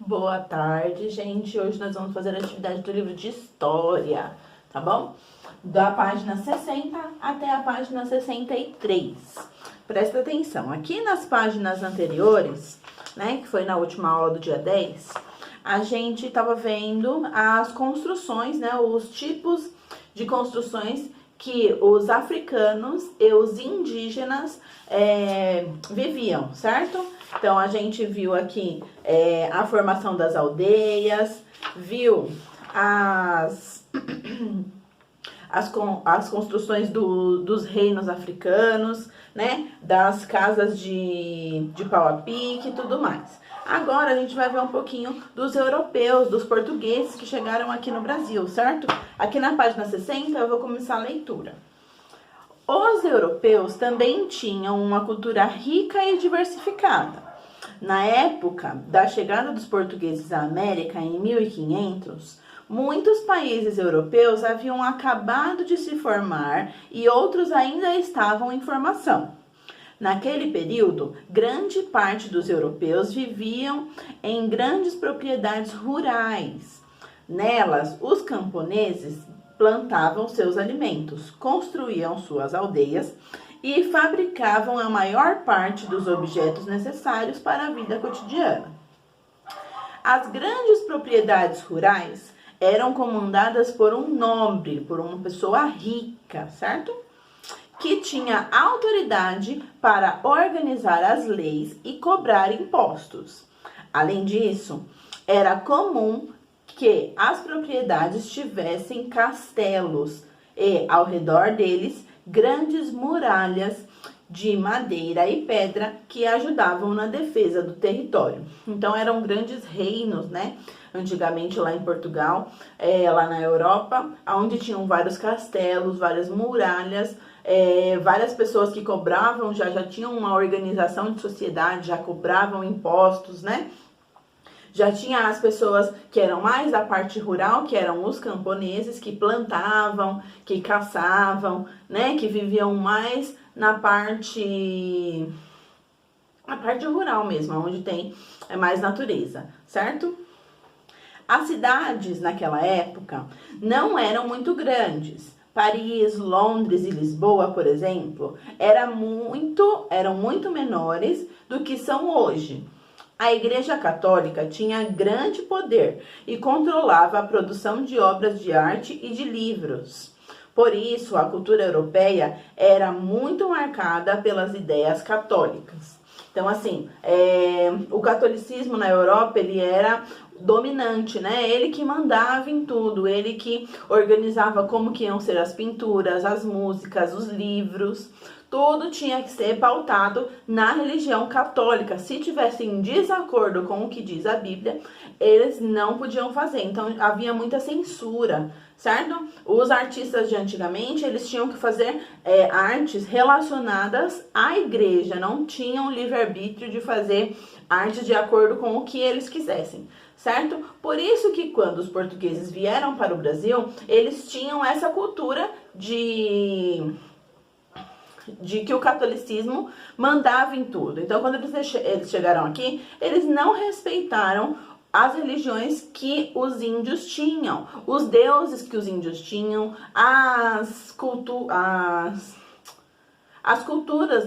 Boa tarde, gente. Hoje nós vamos fazer a atividade do livro de História, tá bom? Da página 60 até a página 63. Presta atenção, aqui nas páginas anteriores, né, que foi na última aula do dia 10, a gente estava vendo as construções, né, os tipos de construções que os africanos e os indígenas viviam, certo? Então, a gente viu aqui a formação das aldeias, viu as construções dos reinos africanos, né? Das casas de pau a pique e tudo mais. Agora a gente vai ver um pouquinho dos europeus, dos portugueses que chegaram aqui no Brasil, certo? Aqui na página 60 eu vou começar a leitura. Os europeus também tinham uma cultura rica e diversificada. Na época da chegada dos portugueses à América, em 1500, muitos países europeus haviam acabado de se formar e outros ainda estavam em formação. Naquele período, grande parte dos europeus viviam em grandes propriedades rurais. Nelas, os camponeses plantavam seus alimentos, construíam suas aldeias e fabricavam a maior parte dos objetos necessários para a vida cotidiana. As grandes propriedades rurais eram comandadas por um nobre, por uma pessoa rica, certo? Que tinha autoridade para organizar as leis e cobrar impostos. Além disso, era comum que as propriedades tivessem castelos e, ao redor deles, grandes muralhas de madeira e pedra que ajudavam na defesa do território. Então, eram grandes reinos, né? Antigamente lá em Portugal, lá na Europa, onde tinham vários castelos, várias muralhas, várias pessoas que cobravam, já tinham uma organização de sociedade, já cobravam impostos, né? Já tinha as pessoas que eram mais da parte rural, que eram os camponeses, que plantavam, que caçavam, né? Que viviam mais na parte rural mesmo, onde tem mais natureza, certo? As cidades naquela época não eram muito grandes. Paris, Londres e Lisboa, por exemplo, eram muito menores do que são hoje. A Igreja Católica tinha grande poder e controlava a produção de obras de arte e de livros. Por isso, a cultura europeia era muito marcada pelas ideias católicas. Então, assim, o catolicismo na Europa, ele era dominante, né? Ele que mandava em tudo, ele que organizava como que iam ser as pinturas, as músicas, os livros. Tudo tinha que ser pautado na religião católica. Se tivesse em desacordo com o que diz a Bíblia, eles não podiam fazer. Então, havia muita censura, certo? Os artistas de antigamente, eles tinham que fazer artes relacionadas à igreja. Não tinham livre-arbítrio de fazer arte de acordo com o que eles quisessem, certo? Por isso que quando os portugueses vieram para o Brasil, eles tinham essa cultura de que o catolicismo mandava em tudo. Então, quando eles chegaram aqui, eles não respeitaram as religiões que os índios tinham, os deuses que os índios tinham, as culturas,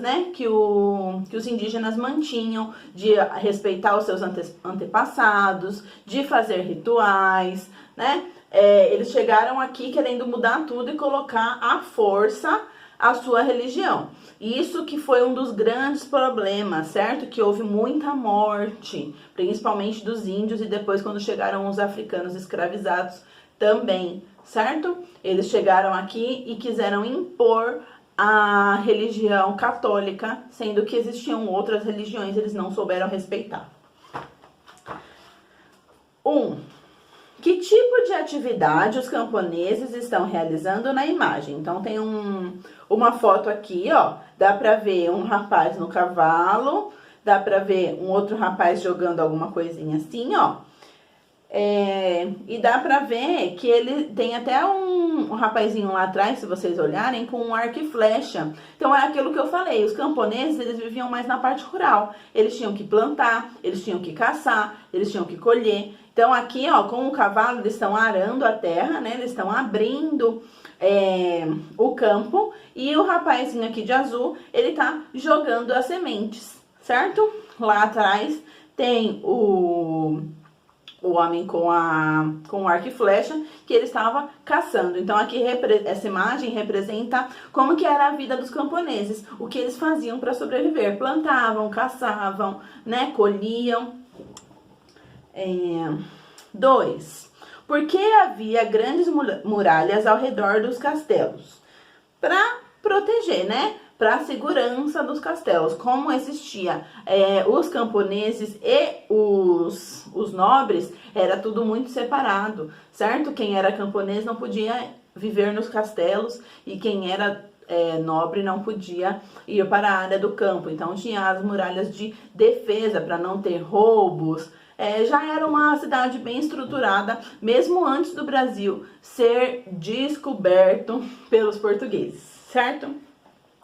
né, que os indígenas mantinham, de respeitar os seus antepassados, de fazer rituais, né? Eles chegaram aqui querendo mudar tudo e colocar à força a sua religião. Isso que foi um dos grandes problemas, certo? Que houve muita morte, principalmente dos índios e depois quando chegaram os africanos escravizados também, certo? Eles chegaram aqui e quiseram impor a religião católica, sendo que existiam outras religiões, eles não souberam respeitar. Que tipo de atividade os camponeses estão realizando na imagem? Então, tem uma foto aqui, ó. Dá pra ver um rapaz no cavalo, dá pra ver um outro rapaz jogando alguma coisinha assim, ó. E dá pra ver que ele tem até um rapazinho lá atrás, se vocês olharem, com um arco e flecha. Então é aquilo que eu falei, os camponeses, eles viviam mais na parte rural. Eles tinham que plantar, eles tinham que caçar, eles tinham que colher. Então aqui, ó, com o cavalo, eles estão arando a terra, né? Eles estão abrindo o campo. E o rapazinho aqui de azul, ele tá jogando as sementes, certo? Lá atrás tem o homem com o arco e flecha, que ele estava caçando. Então aqui essa imagem representa como que era a vida dos camponeses, o que eles faziam para sobreviver. Plantavam, caçavam, né, colhiam. 2. Por que havia grandes muralhas ao redor dos castelos? Para proteger, né? Para a segurança dos castelos. Como existia os camponeses e os nobres, era tudo muito separado, certo? Quem era camponês não podia viver nos castelos e quem era nobre não podia ir para a área do campo. Então tinha as muralhas de defesa para não ter roubos. Já era uma cidade bem estruturada, mesmo antes do Brasil ser descoberto pelos portugueses, certo?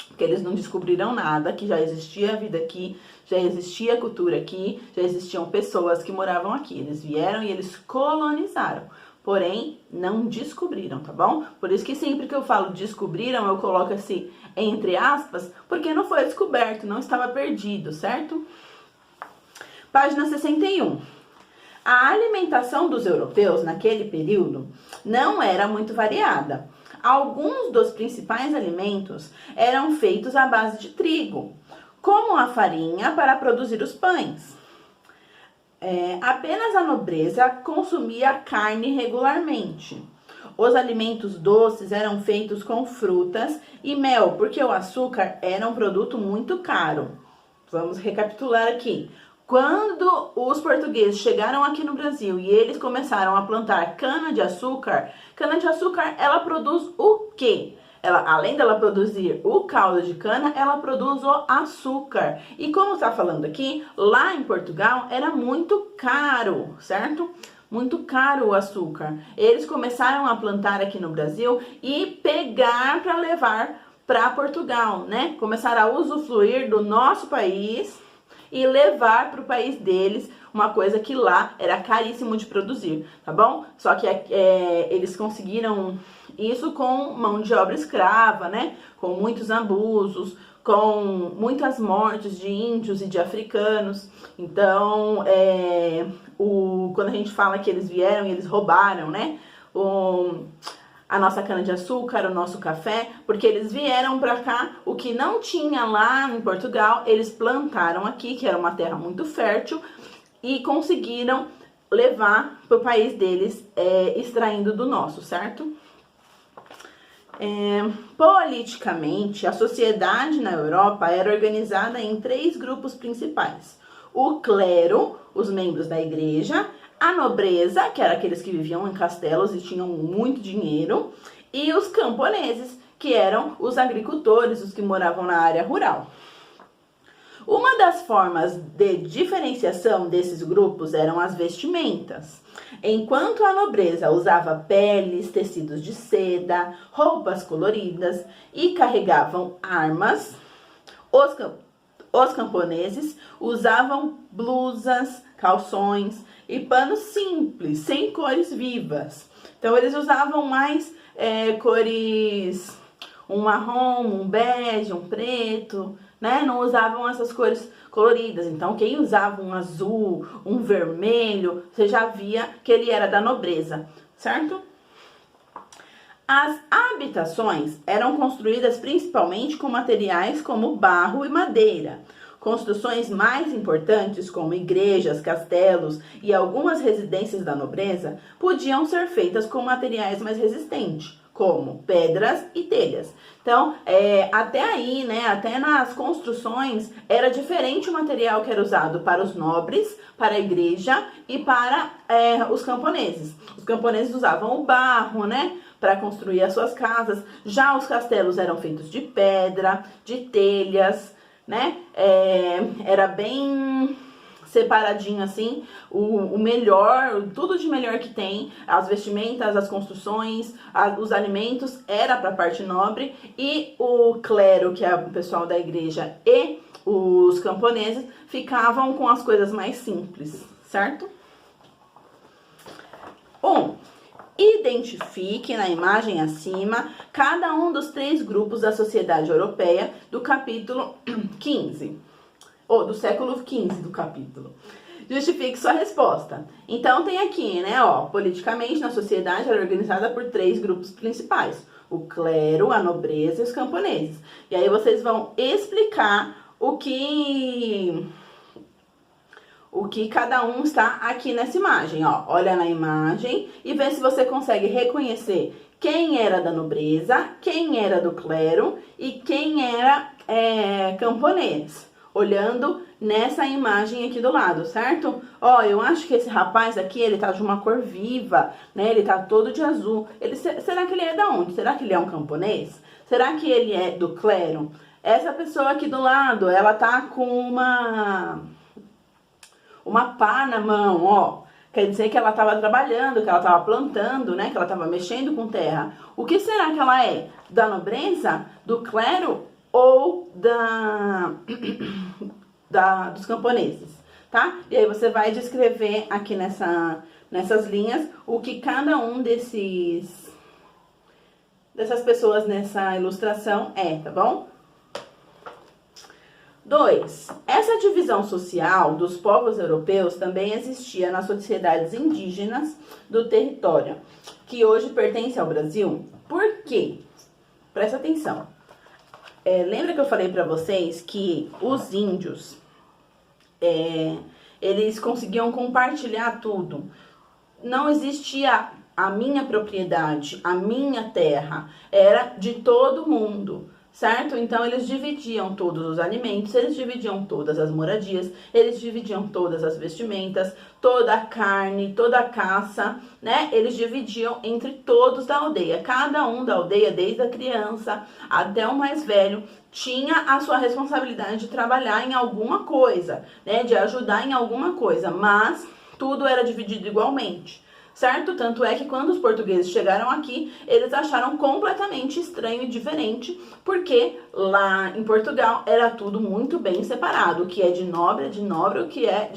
Porque eles não descobriram nada, que já existia vida aqui, já existia cultura aqui, já existiam pessoas que moravam aqui. Eles vieram e eles colonizaram, porém não descobriram, tá bom? Por isso que sempre que eu falo descobriram, eu coloco assim entre aspas, porque não foi descoberto, não estava perdido, certo? Página 61. A alimentação dos europeus naquele período não era muito variada. Alguns dos principais alimentos eram feitos à base de trigo, como a farinha para produzir os pães. Apenas a nobreza consumia carne regularmente. Os alimentos doces eram feitos com frutas e mel, porque o açúcar era um produto muito caro. Vamos recapitular aqui. Quando os portugueses chegaram aqui no Brasil e eles começaram a plantar cana-de-açúcar, ela produz o quê? Além dela produzir o caldo de cana, ela produz o açúcar. E como está falando aqui, lá em Portugal era muito caro, certo? Muito caro o açúcar. Eles começaram a plantar aqui no Brasil e pegar para levar para Portugal, né? Começaram a usufruir do nosso país e levar para o país deles uma coisa que lá era caríssimo de produzir, tá bom? Só que eles conseguiram isso com mão de obra escrava, né? Com muitos abusos, com muitas mortes de índios e de africanos. Então, quando a gente fala que eles vieram e eles roubaram, né? A nossa cana-de-açúcar, o nosso café, porque eles vieram para cá, o que não tinha lá em Portugal, eles plantaram aqui, que era uma terra muito fértil, e conseguiram levar para o país deles, extraindo do nosso, certo? Politicamente, a sociedade na Europa era organizada em 3 grupos principais. O clero, os membros da igreja, a nobreza, que era aqueles que viviam em castelos e tinham muito dinheiro, e os camponeses, que eram os agricultores, os que moravam na área rural. Uma das formas de diferenciação desses grupos eram as vestimentas. Enquanto a nobreza usava peles, tecidos de seda, roupas coloridas e carregavam armas, os camponeses usavam blusas, calções e panos simples, sem cores vivas. Então eles usavam mais cores, um marrom, um bege, um preto, né? Não usavam essas cores coloridas. Então quem usava um azul, um vermelho, você já via que ele era da nobreza, certo? As habitações eram construídas principalmente com materiais como barro e madeira. Construções mais importantes, como igrejas, castelos e algumas residências da nobreza, podiam ser feitas com materiais mais resistentes, como pedras e telhas. Então, até aí, né, até nas construções, era diferente o material que era usado para os nobres, para a igreja e para os camponeses. Os camponeses usavam o barro, né, para construir as suas casas. Já os castelos eram feitos de pedra, de telhas, né? Era bem separadinho assim, o melhor, tudo de melhor que tem, as vestimentas, as construções, os alimentos, era para a parte nobre, e o clero, que é o pessoal da igreja, e os camponeses ficavam com as coisas mais simples, certo? Identifique na imagem acima cada um dos 3 grupos da sociedade europeia do capítulo 15, ou do século 15 do capítulo. Justifique sua resposta. Então tem aqui, né, ó, politicamente na sociedade era organizada por 3 grupos principais: o clero, a nobreza e os camponeses. E aí vocês vão explicar o que cada um está aqui nessa imagem, ó. Olha na imagem e vê se você consegue reconhecer quem era da nobreza, quem era do clero e quem era camponês. Olhando nessa imagem aqui do lado, certo? Ó, eu acho que esse rapaz aqui, ele tá de uma cor viva, né? Ele tá todo de azul. Será que ele é da onde? Será que ele é um camponês? Será que ele é do clero? Essa pessoa aqui do lado, ela tá com uma pá na mão, ó. Quer dizer que ela estava trabalhando, que ela estava plantando, né? Que ela estava mexendo com terra. O que será que ela é? Da nobreza? Do clero? Ou dos camponeses, tá? E aí você vai descrever aqui nessas linhas o que cada um dessas pessoas nessa ilustração tá bom? 2. Essa divisão social dos povos europeus também existia nas sociedades indígenas do território, que hoje pertence ao Brasil. Por quê? Presta atenção. Lembra que eu falei para vocês que os índios, eles conseguiam compartilhar tudo. Não existia a minha propriedade, a minha terra, era de todo mundo, certo? Então eles dividiam todos os alimentos, eles dividiam todas as moradias, eles dividiam todas as vestimentas, toda a carne, toda a caça, né? Eles dividiam entre todos da aldeia. Cada um da aldeia, desde a criança até o mais velho, tinha a sua responsabilidade de trabalhar em alguma coisa, né? De ajudar em alguma coisa, mas tudo era dividido igualmente. Certo? Tanto é que quando os portugueses chegaram aqui, eles acharam completamente estranho e diferente, porque lá em Portugal era tudo muito bem separado. O que é de nobre, o que é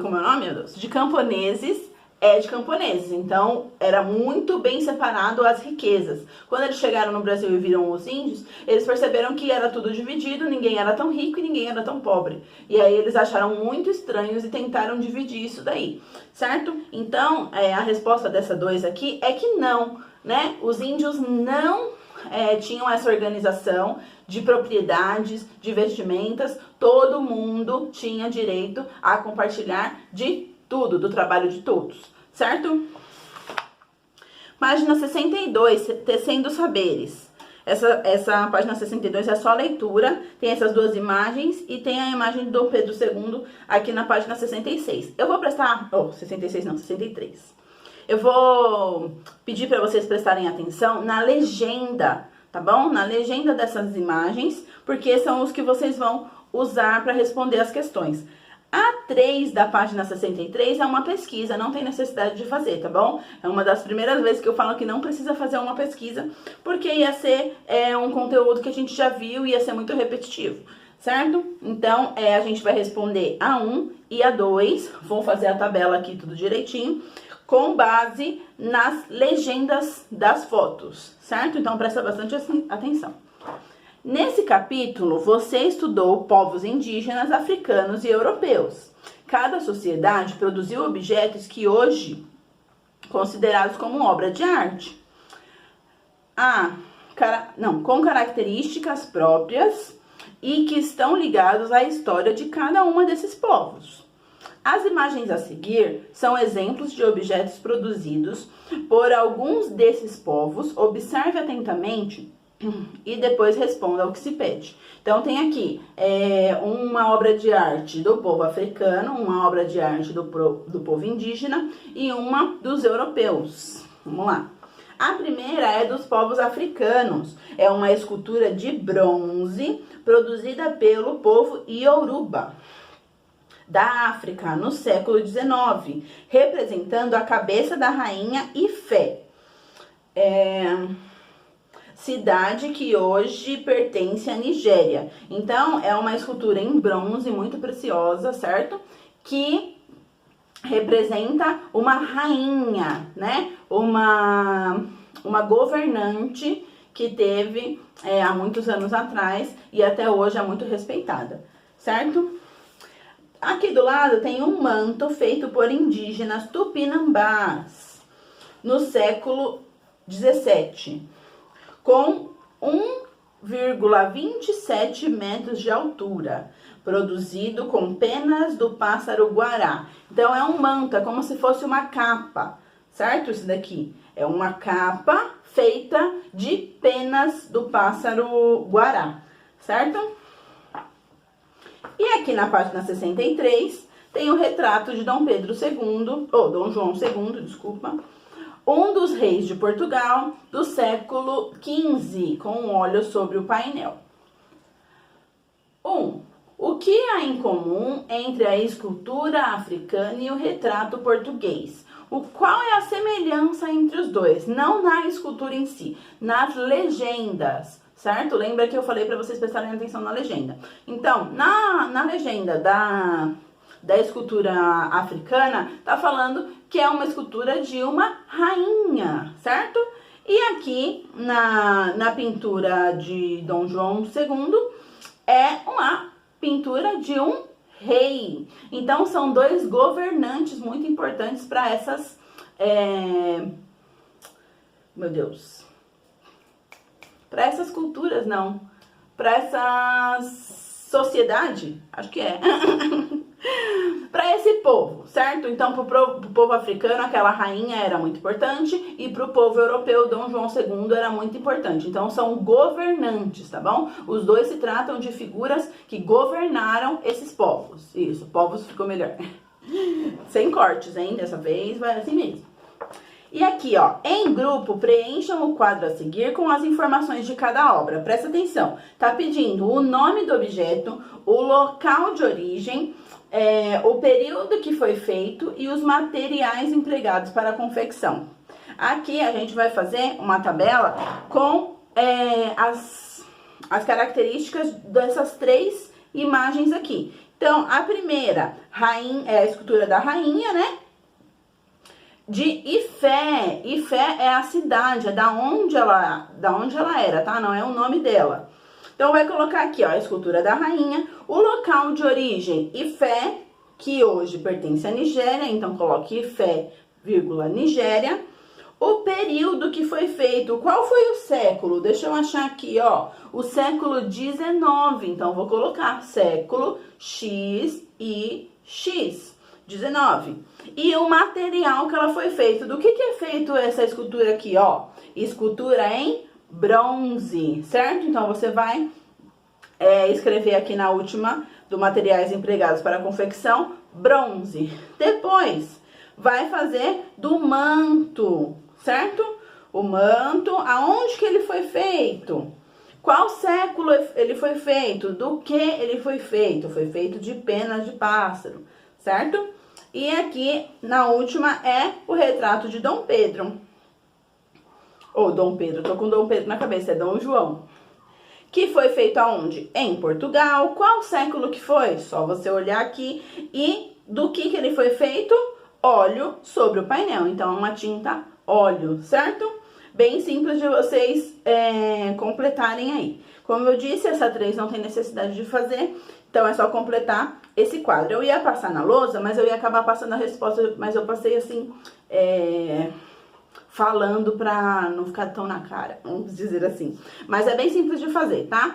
como é o nome, meu Deus? De camponeses, de camponeses. Então, era muito bem separado as riquezas. Quando eles chegaram no Brasil e viram os índios, eles perceberam que era tudo dividido, ninguém era tão rico e ninguém era tão pobre. E aí eles acharam muito estranhos e tentaram dividir isso daí, certo? Então, a resposta dessa 2 aqui é que não, né? Os índios não tinham essa organização de propriedades, de vestimentas. Todo mundo tinha direito a compartilhar de tudo, do trabalho de todos, certo? Página 62, Tecendo Saberes. Essa página 62 é só leitura, tem essas 2 imagens e tem a imagem do Pedro II aqui na página 66. Eu vou prestar, 66 não, 63. Eu vou pedir para vocês prestarem atenção na legenda, tá bom? Na legenda dessas imagens, porque são os que vocês vão usar para responder as questões. A 3 da página 63 é uma pesquisa, não tem necessidade de fazer, tá bom? É uma das primeiras vezes que eu falo que não precisa fazer uma pesquisa, porque ia ser um conteúdo que a gente já viu e ia ser muito repetitivo, certo? Então, a gente vai responder a 1 e a 2, vou fazer a tabela aqui tudo direitinho, com base nas legendas das fotos, certo? Então, presta bastante atenção. Nesse capítulo, você estudou povos indígenas, africanos e europeus. Cada sociedade produziu objetos que hoje considerados como obra de arte. Com características próprias e que estão ligados à história de cada uma desses povos. As imagens a seguir são exemplos de objetos produzidos por alguns desses povos. Observe atentamente e depois responda ao que se pede. Então, tem aqui uma obra de arte do povo africano, uma obra de arte do povo indígena e uma dos europeus. Vamos lá. A primeira é dos povos africanos. É uma escultura de bronze produzida pelo povo Yoruba da África, no século XIX, representando a cabeça da rainha Ifé, cidade que hoje pertence à Nigéria. Então, é uma escultura em bronze muito preciosa, certo? Que representa uma rainha, né? Uma governante que teve há muitos anos atrás e até hoje é muito respeitada, certo? Aqui do lado tem um manto feito por indígenas tupinambás no século 17, com 1,27 metros de altura, produzido com penas do pássaro guará. Então é um manto, é como se fosse uma capa, certo? Isso daqui é uma capa feita de penas do pássaro guará, certo? E aqui na página 63 tem o retrato de Dom Pedro II, ou Dom João II, desculpa, um dos reis de Portugal do século XV, com um óleo sobre o painel. O que há em comum entre a escultura africana e o retrato português? Qual é a semelhança entre os dois? Não na escultura em si, nas legendas, certo? Lembra que eu falei para vocês prestarem atenção na legenda. Então, na legenda da escultura africana, tá falando que é uma escultura de uma rainha, certo? E aqui, na pintura de Dom João II, é uma pintura de um rei. Então, são dois governantes muito importantes para essas... Meu Deus... Para essas culturas, não. Para essa sociedade, acho que é. Para esse povo, certo? Então, para o povo africano, aquela rainha era muito importante. E para o povo europeu, Dom João II era muito importante. Então, são governantes, tá bom? Os dois se tratam de figuras que governaram esses povos. Isso, povos ficou melhor. Sem cortes, hein? Dessa vez vai assim mesmo. E aqui, ó, em grupo, preencham o quadro a seguir com as informações de cada obra. Presta atenção, tá pedindo o nome do objeto, o local de origem, o período que foi feito e os materiais empregados para a confecção. Aqui a gente vai fazer uma tabela com as características dessas três imagens aqui. Então, a primeira é a escultura da rainha, né? De Ifé. Ifé é a cidade, é da onde ela era, tá? Não é o nome dela. Então, vai colocar aqui, ó, a escultura da rainha, o local de origem, Ifé, que hoje pertence à Nigéria, então coloque Ifé, vírgula, Nigéria. O período que foi feito, qual foi o século? Deixa eu achar aqui, ó, o século XIX, então vou colocar século X e X. 19. E o material que ela foi feita. Do que é feito essa escultura aqui, ó? Escultura em bronze, certo? Então, você vai escrever aqui na última do materiais empregados para a confecção, bronze. Depois, vai fazer do manto, certo? O manto, aonde que ele foi feito? Qual século ele foi feito? Do que ele foi feito? Foi feito de penas de pássaro, certo? E aqui, na última, é o retrato de Dom Pedro. Ou Dom Pedro, tô com Dom Pedro na cabeça, é Dom João. Que foi feito aonde? Em Portugal. Qual século que foi? Só você olhar aqui. E do que ele foi feito? Óleo sobre o painel. Então, é uma tinta óleo, certo? Bem simples de vocês completarem aí. Como eu disse, essa 3 não tem necessidade de fazer. Então, é só completar esse quadro. Eu ia passar na lousa, mas eu ia acabar passando a resposta, mas eu passei assim, falando pra não ficar tão na cara, vamos dizer assim. Mas é bem simples de fazer, tá?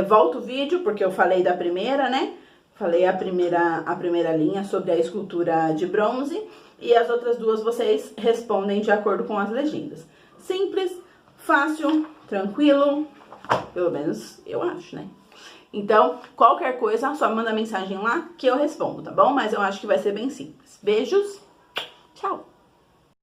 Volta o vídeo, porque eu falei da primeira, né? Falei a primeira linha sobre a escultura de bronze. E as outras duas vocês respondem de acordo com as legendas. Simples, fácil, tranquilo, pelo menos eu acho, né? Então, qualquer coisa, só manda mensagem lá que eu respondo, tá bom? Mas eu acho que vai ser bem simples. Beijos, tchau!